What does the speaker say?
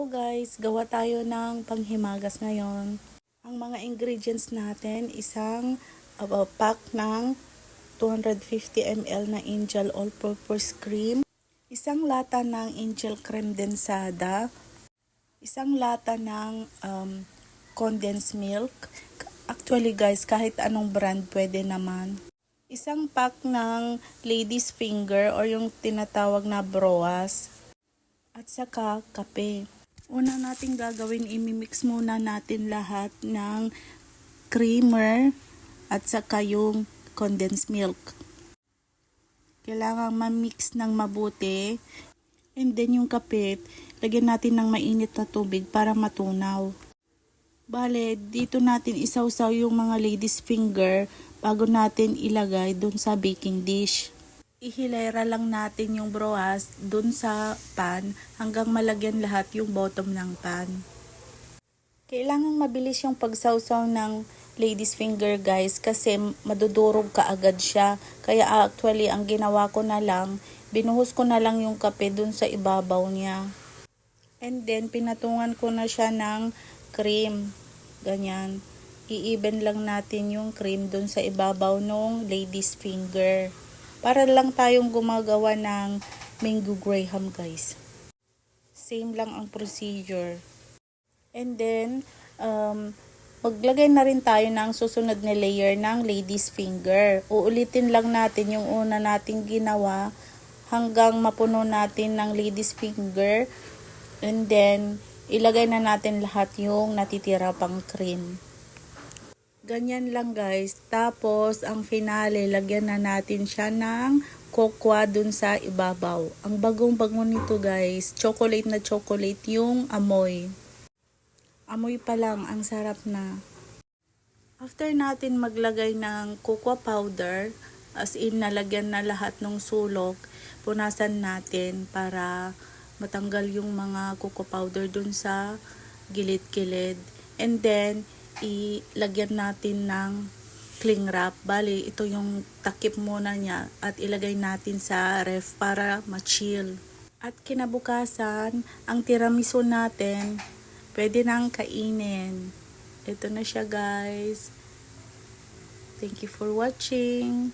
Guys, gawa tayo ng panghimagas ngayon. Ang mga ingredients natin, isang pack ng 250 ml na Angel All-Purpose Cream, isang lata ng Angel Creme Densada, isang lata ng condensed milk. Actually guys, kahit anong brand pwede naman. Isang pack ng Lady's Finger or yung tinatawag na broas. At saka kape. Una nating gagawin, imimix muna natin lahat ng creamer at saka yung condensed milk. Kailangan ma-mix ng mabuti. And then yung kape, lagyan natin ng mainit na tubig para matunaw. Bale, dito natin isawsaw yung mga lady's finger bago natin ilagay dun sa baking dish. Ihilera lang natin yung broas dun sa pan hanggang malagyan lahat yung bottom ng pan. Kailangan mabilis yung pagsawsaw ng lady's finger guys kasi madudurog kaagad siya. Kaya actually ang ginawa ko na lang, binuhos ko na lang yung kape dun sa ibabaw niya. And then pinatungan ko na siya ng cream. Ganyan. I-even lang natin yung cream dun sa ibabaw ng lady's finger. Para lang tayong gumagawa ng mango graham guys. Same lang ang procedure. And then, maglagay na rin tayo ng susunod na layer ng lady's finger. Uulitin lang natin yung una nating ginawa hanggang mapuno natin ng lady's finger. And then, ilagay na natin lahat yung natitira pang cream. Ganyan lang guys. Tapos, ang finale, lagyan na natin siya ng cocoa dun sa ibabaw. Ang bagong-bago nito guys, chocolate na chocolate yung amoy. Amoy pa lang, ang sarap na. After natin maglagay ng cocoa powder, as in nalagyan na lahat ng sulok, punasan natin para matanggal yung mga cocoa powder dun sa gilid-gilid. And then, ilagyan natin ng cling wrap. Bali, ito yung takip muna niya at ilagay natin sa ref para ma-chill. At kinabukasan, ang tiramisu natin, pwede nang kainin. Ito na siya guys. Thank you for watching.